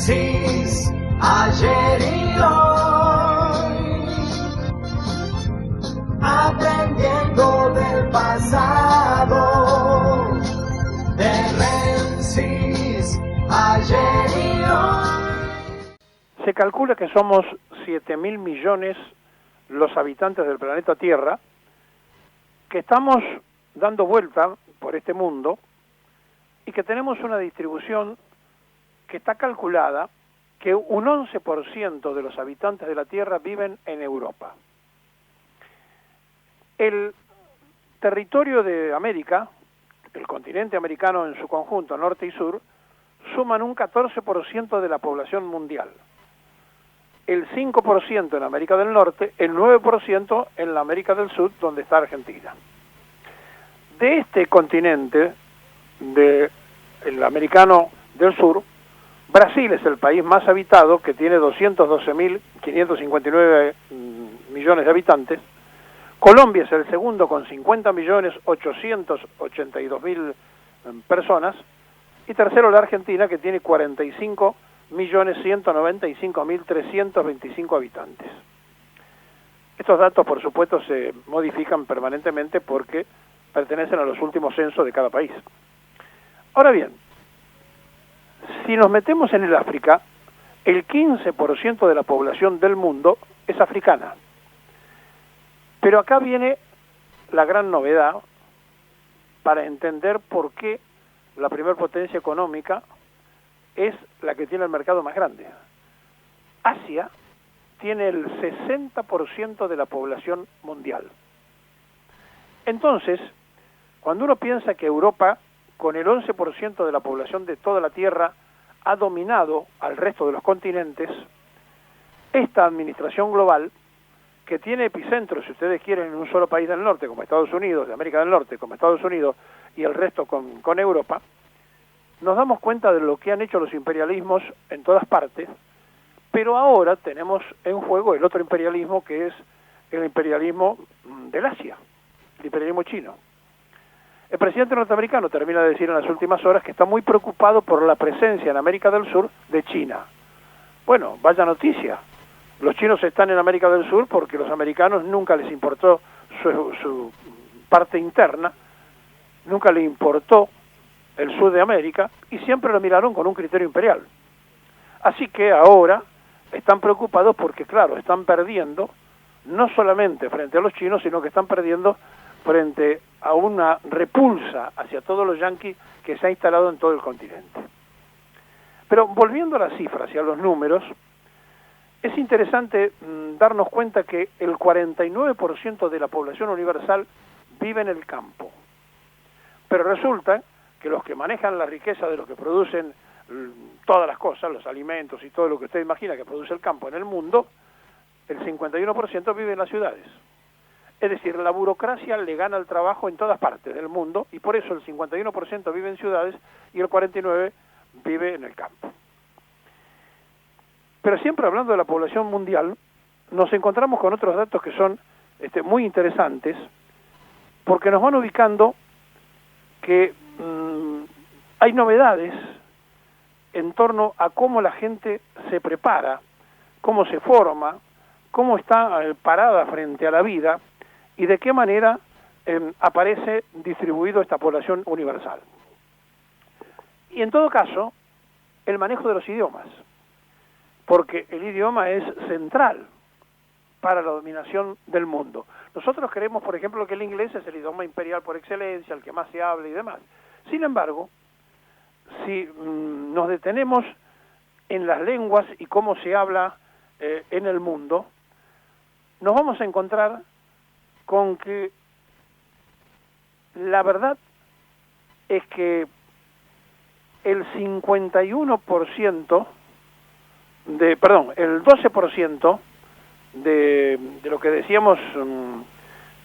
Francis, ayer y hoy, aprendiendo del pasado, de Francis, ayer y hoy. Se calcula que somos 7.000 millones los habitantes del planeta Tierra, que estamos dando vuelta por este mundo y que tenemos una distribución que está calculada que un 11% de los habitantes de la Tierra viven en Europa. El territorio de América, el continente americano en su conjunto, norte y sur, suman un 14% de la población mundial. El 5% en América del Norte, el 9% en la América del Sur, donde está Argentina. De este continente, el americano del sur, Brasil es el país más habitado, que tiene 212.559 millones de habitantes. Colombia es el segundo con 50.882.000 personas. Y tercero la Argentina, que tiene 45.195.325 habitantes. Estos datos, por supuesto, se modifican permanentemente porque pertenecen a los últimos censos de cada país. Ahora bien, si nos metemos en el África, el 15% de la población del mundo es africana. Pero acá viene la gran novedad para entender por qué la primer potencia económica es la que tiene el mercado más grande. Asia tiene el 60% de la población mundial. Entonces, cuando uno piensa que Europa, con el 11% de la población de toda la Tierra, ha dominado al resto de los continentes, esta administración global, que tiene epicentros, si ustedes quieren, en un solo país del norte, como Estados Unidos, de América del Norte, como Estados Unidos, y el resto con Europa, nos damos cuenta de lo que han hecho los imperialismos en todas partes, pero ahora tenemos en juego el otro imperialismo, que es el imperialismo del Asia, el imperialismo chino. El presidente norteamericano termina de decir en las últimas horas que está muy preocupado por la presencia en América del Sur de China. Bueno, vaya noticia. Los chinos están en América del Sur porque los americanos nunca les importó su parte interna, nunca les importó el sur de América y siempre lo miraron con un criterio imperial. Así que ahora están preocupados porque, claro, están perdiendo no solamente frente a los chinos, sino que están perdiendo frente a una repulsa hacia todos los yanquis que se ha instalado en todo el continente. Pero volviendo a las cifras y a los números, es interesante darnos cuenta que el 49% de la población universal vive en el campo. Pero resulta que los que manejan la riqueza de los que producen todas las cosas, los alimentos y todo lo que usted imagina que produce el campo en el mundo, el 51% vive en las ciudades. Es decir, la burocracia le gana el trabajo en todas partes del mundo y por eso el 51% vive en ciudades y el 49% vive en el campo. Pero siempre hablando de la población mundial, nos encontramos con otros datos que son muy interesantes, porque nos van ubicando que hay novedades en torno a cómo la gente se prepara, cómo se forma, cómo está parada frente a la vida y de qué manera aparece distribuido esta población universal. Y en todo caso, el manejo de los idiomas, porque el idioma es central para la dominación del mundo. Nosotros creemos, por ejemplo, que el inglés es el idioma imperial por excelencia, el que más se habla y demás. Sin embargo, si nos detenemos en las lenguas y cómo se habla en el mundo, nos vamos a encontrar con que la verdad es que el 12% de lo que decíamos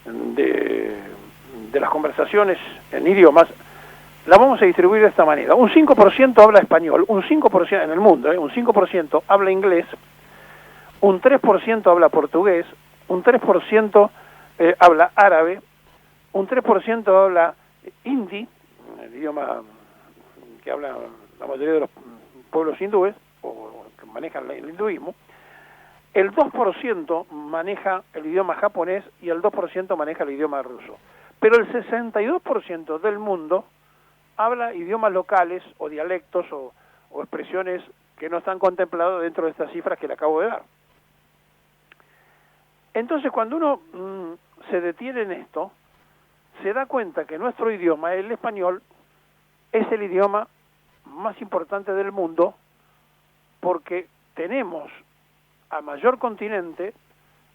de las conversaciones en idiomas, la vamos a distribuir de esta manera. Un 5% habla español, un 5% en el mundo, un 5% habla inglés, un 3% habla portugués, un 3% habla árabe, un 3% habla hindi, el idioma que habla la mayoría de los pueblos hindúes, o que manejan el hinduismo, el 2% maneja el idioma japonés y el 2% maneja el idioma ruso. Pero el 62% del mundo habla idiomas locales o dialectos o expresiones que no están contempladas dentro de estas cifras que le acabo de dar. Entonces, cuando uno se detiene en esto, se da cuenta que nuestro idioma, el español, es el idioma más importante del mundo porque tenemos a mayor continente,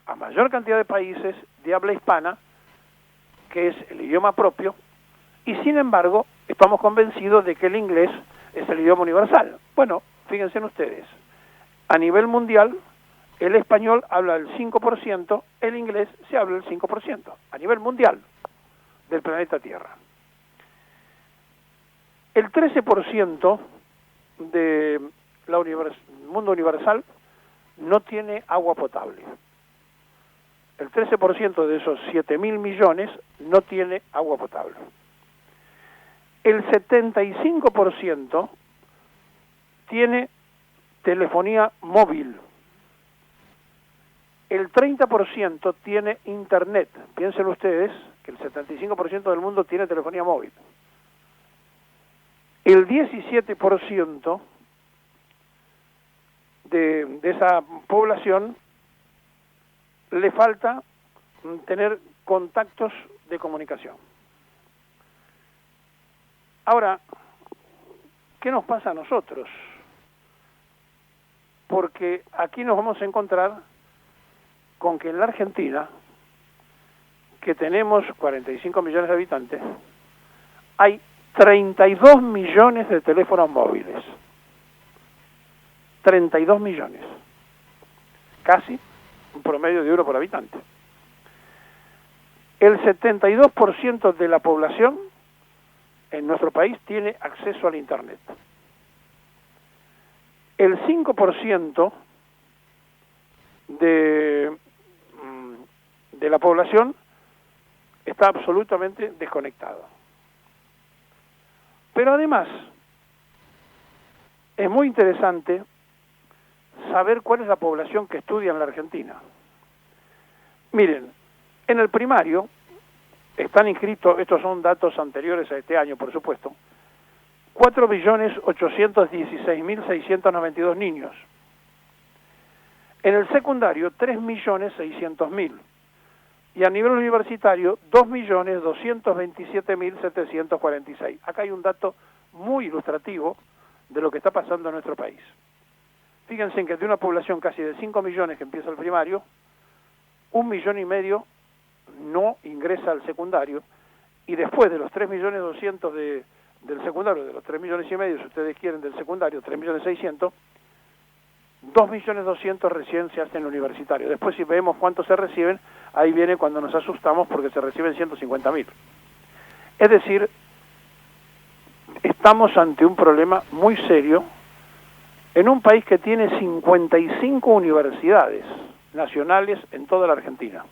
a mayor cantidad de países de habla hispana, que es el idioma propio, y sin embargo estamos convencidos de que el inglés es el idioma universal. Bueno, fíjense en ustedes, a nivel mundial el español habla el 5%, el inglés se habla el 5%, a nivel mundial del planeta Tierra. El 13% del mundo universal no tiene agua potable. El 13% de esos 7.000 millones no tiene agua potable. El 75% tiene telefonía móvil. El 30% tiene internet. Piensen ustedes que el 75% del mundo tiene telefonía móvil. El 17% de esa población le falta tener contactos de comunicación. Ahora, ¿qué nos pasa a nosotros? Porque aquí nos vamos a encontrar con que en la Argentina, que tenemos 45 millones de habitantes, hay 32 millones de teléfonos móviles. 32 millones. Casi un promedio de euro por habitante. El 72% de la población en nuestro país tiene acceso al Internet. El 5% de la población está absolutamente desconectado. Pero además, es muy interesante saber cuál es la población que estudia en la Argentina. Miren, en el primario están inscritos, estos son datos anteriores a este año, por supuesto, 4.816.692 niños. En el secundario, 3.600.000. Y a nivel universitario, 2.227.746. Acá hay un dato muy ilustrativo de lo que está pasando en nuestro país. Fíjense en que de una población casi de 5 millones que empieza el primario, 1,5 millones no ingresa al secundario, y después de los 3.200.000 del secundario, de los 3,5 millones, si ustedes quieren, del secundario, 3.600.000, 2.200.000 recién se hacen en el universitario. Después, si vemos cuántos se reciben, ahí viene cuando nos asustamos porque se reciben 150.000. Es decir, estamos ante un problema muy serio en un país que tiene 55 universidades nacionales en toda la Argentina.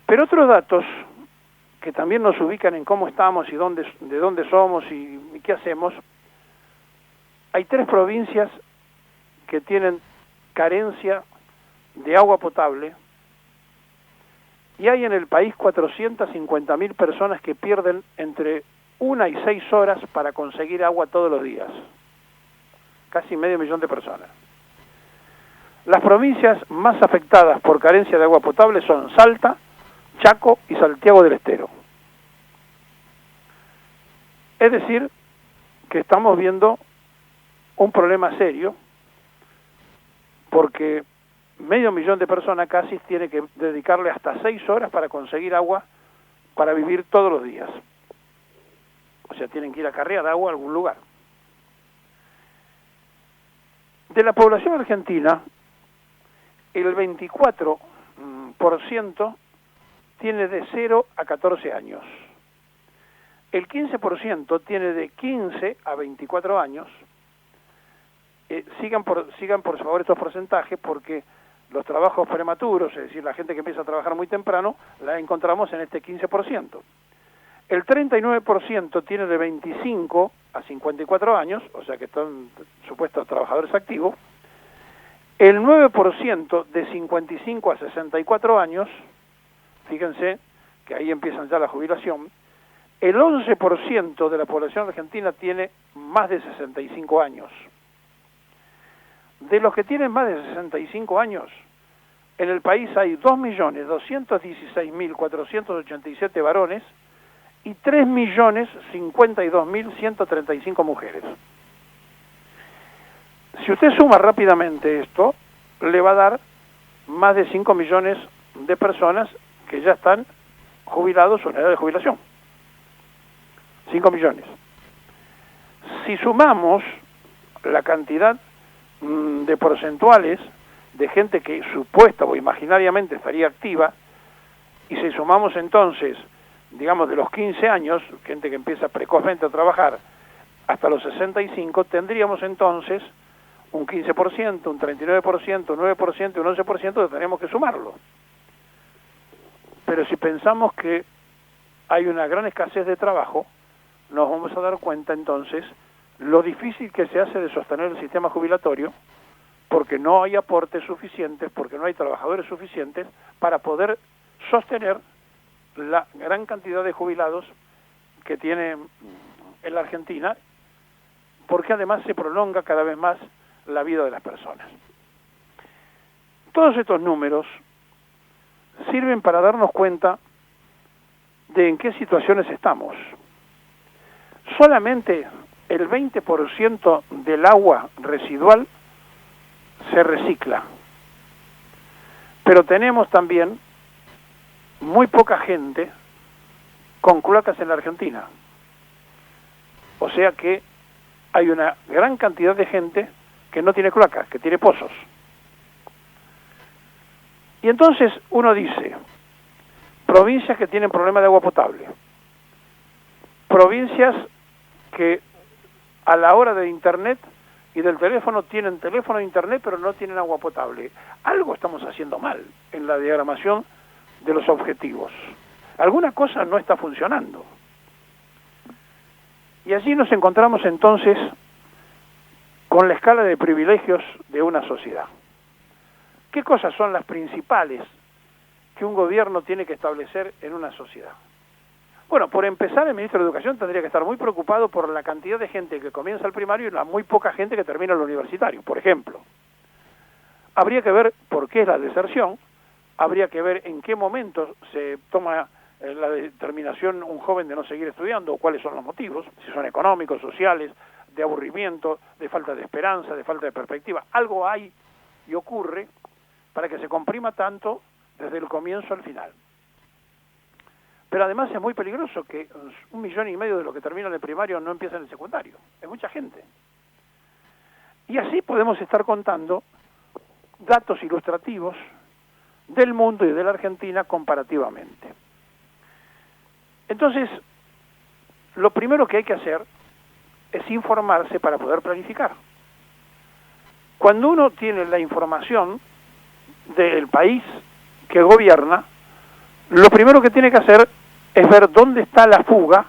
Pero otros datos que también nos ubican en cómo estamos y de dónde somos y qué hacemos. Hay 3 provincias que tienen carencia de agua potable y hay en el país 450.000 personas que pierden entre 1 y 6 horas para conseguir agua todos los días. Casi 500.000 de personas. Las provincias más afectadas por carencia de agua potable son Salta, Chaco y Santiago del Estero. Es decir, que estamos viendo un problema serio porque 500.000 de personas casi tiene que dedicarle hasta 6 horas para conseguir agua para vivir todos los días. O sea, tienen que ir a carrear agua a algún lugar. De la población argentina, el 24% tiene de 0 a 14 años. El 15% tiene de 15 a 24 años. Sigan por favor estos porcentajes porque los trabajos prematuros, es decir, la gente que empieza a trabajar muy temprano, la encontramos en este 15%. El 39% tiene de 25 a 54 años, o sea que están supuestos trabajadores activos, el 9% de 55 a 64 años, fíjense que ahí empiezan ya la jubilación, el 11% de la población argentina tiene más de 65 años. De los que tienen más de 65 años, en el país hay 2.216.487 varones y 3.052.135 mujeres. Si usted suma rápidamente esto, le va a dar más de 5 millones de personas que ya están jubilados o en edad de jubilación. 5 millones. Si sumamos la cantidad de porcentuales de gente que supuesta o imaginariamente estaría activa, y si sumamos entonces, digamos, de los 15 años, gente que empieza precozmente a trabajar, hasta los 65, tendríamos entonces un 15%, un 39%, un 9% y un 11% que tendríamos que sumarlo. Pero si pensamos que hay una gran escasez de trabajo, nos vamos a dar cuenta entonces lo difícil que se hace de sostener el sistema jubilatorio, porque no hay aportes suficientes, porque no hay trabajadores suficientes para poder sostener la gran cantidad de jubilados que tiene en la Argentina, porque además se prolonga cada vez más la vida de las personas. Todos estos números sirven para darnos cuenta de en qué situaciones estamos. Solamente el 20% del agua residual se recicla, pero tenemos también muy poca gente con cloacas en la Argentina. O sea que hay una gran cantidad de gente que no tiene cloacas, que tiene pozos. Y entonces uno dice, provincias que tienen problemas de agua potable, provincias que a la hora de internet y del teléfono tienen teléfono e internet pero no tienen agua potable. Algo estamos haciendo mal en la diagramación de los objetivos. Alguna cosa no está funcionando. Y allí nos encontramos entonces con la escala de privilegios de una sociedad. ¿Qué cosas son las principales que un gobierno tiene que establecer en una sociedad? Bueno, por empezar, el ministro de Educación tendría que estar muy preocupado por la cantidad de gente que comienza el primario y la muy poca gente que termina el universitario, por ejemplo. Habría que ver por qué es la deserción, habría que ver en qué momento se toma la determinación un joven de no seguir estudiando, o cuáles son los motivos, si son económicos, sociales, de aburrimiento, de falta de esperanza, de falta de perspectiva. Algo hay y ocurre para que se comprima tanto desde el comienzo al final. Pero además es muy peligroso que 1,5 millones de los que terminan el primario no empiezan el secundario. Es mucha gente. Y así podemos estar contando datos ilustrativos del mundo y de la Argentina comparativamente. Entonces, lo primero que hay que hacer es informarse para poder planificar. Cuando uno tiene la información del país que gobierna, lo primero que tiene que hacer es ver dónde está la fuga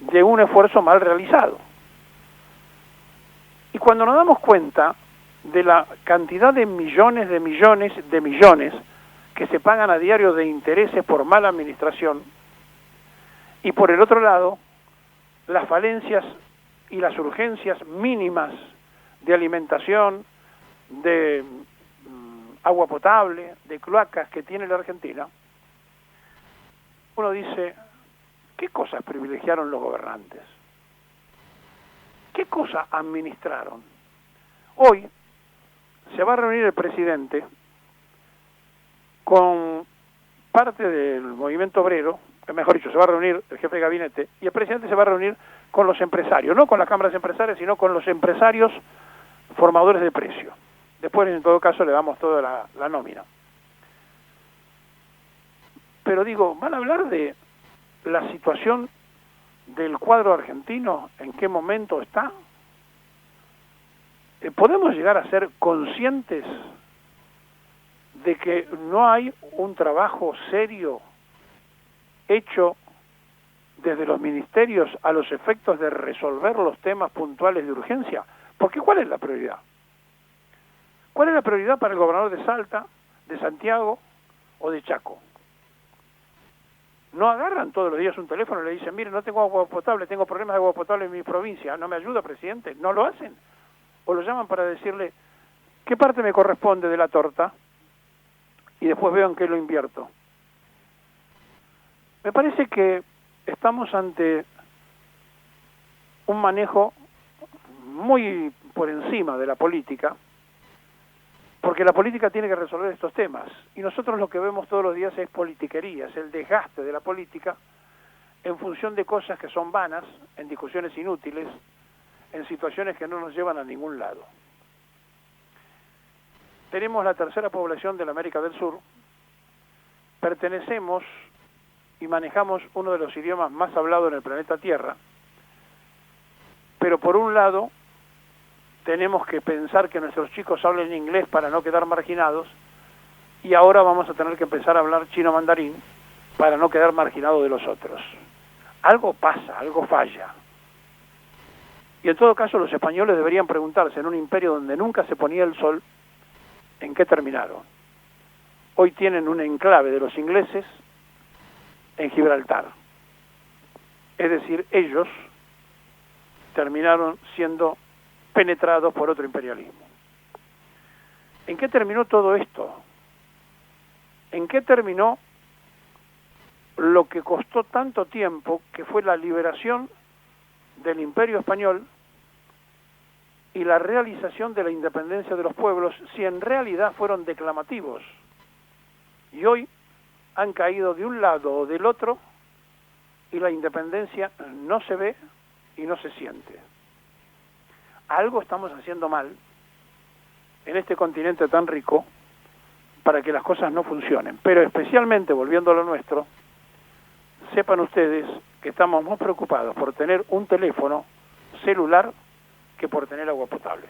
de un esfuerzo mal realizado. Y cuando nos damos cuenta de la cantidad de millones que se pagan a diario de intereses por mala administración, y por el otro lado, las falencias y las urgencias mínimas de alimentación, de agua potable, de cloacas que tiene la Argentina, uno dice, ¿qué cosas privilegiaron los gobernantes? ¿Qué cosas administraron? Hoy se va a reunir el presidente con parte del movimiento obrero, mejor dicho, se va a reunir el jefe de gabinete, y el presidente se va a reunir con los empresarios, no con las cámaras empresarias, sino con los empresarios formadores de precio. Después, en todo caso, le damos toda la nómina. Pero digo, ¿van a hablar de la situación del cuadro argentino? ¿En qué momento está? ¿Podemos llegar a ser conscientes de que no hay un trabajo serio hecho desde los ministerios a los efectos de resolver los temas puntuales de urgencia? Porque ¿cuál es la prioridad? ¿Cuál es la prioridad para el gobernador de Salta, de Santiago o de Chaco? No agarran todos los días un teléfono y le dicen, mire, no tengo agua potable, tengo problemas de agua potable en mi provincia, ¿no me ayuda, presidente? No lo hacen. O lo llaman para decirle, ¿qué parte me corresponde de la torta? Y después veo en qué lo invierto. Me parece que estamos ante un manejo muy por encima de la política, porque la política tiene que resolver estos temas, y nosotros lo que vemos todos los días es politiquería, es el desgaste de la política en función de cosas que son vanas, en discusiones inútiles, en situaciones que no nos llevan a ningún lado. Tenemos la tercera población de la América del Sur, pertenecemos y manejamos uno de los idiomas más hablados en el planeta Tierra, pero por un lado tenemos que pensar que nuestros chicos hablen inglés para no quedar marginados, y ahora vamos a tener que empezar a hablar chino mandarín para no quedar marginados de los otros. Algo pasa, algo falla. Y en todo caso los españoles deberían preguntarse, en un imperio donde nunca se ponía el sol, ¿en qué terminaron? Hoy tienen un enclave de los ingleses en Gibraltar. Es decir, ellos terminaron siendo penetrados por otro imperialismo. ¿En qué terminó todo esto? ¿En qué terminó lo que costó tanto tiempo, que fue la liberación del Imperio Español y la realización de la independencia de los pueblos, si en realidad fueron declamativos? Y hoy han caído de un lado o del otro y la independencia no se ve y no se siente. Algo estamos haciendo mal en este continente tan rico para que las cosas no funcionen. Pero especialmente, volviendo a lo nuestro, sepan ustedes que estamos más preocupados por tener un teléfono celular que por tener agua potable.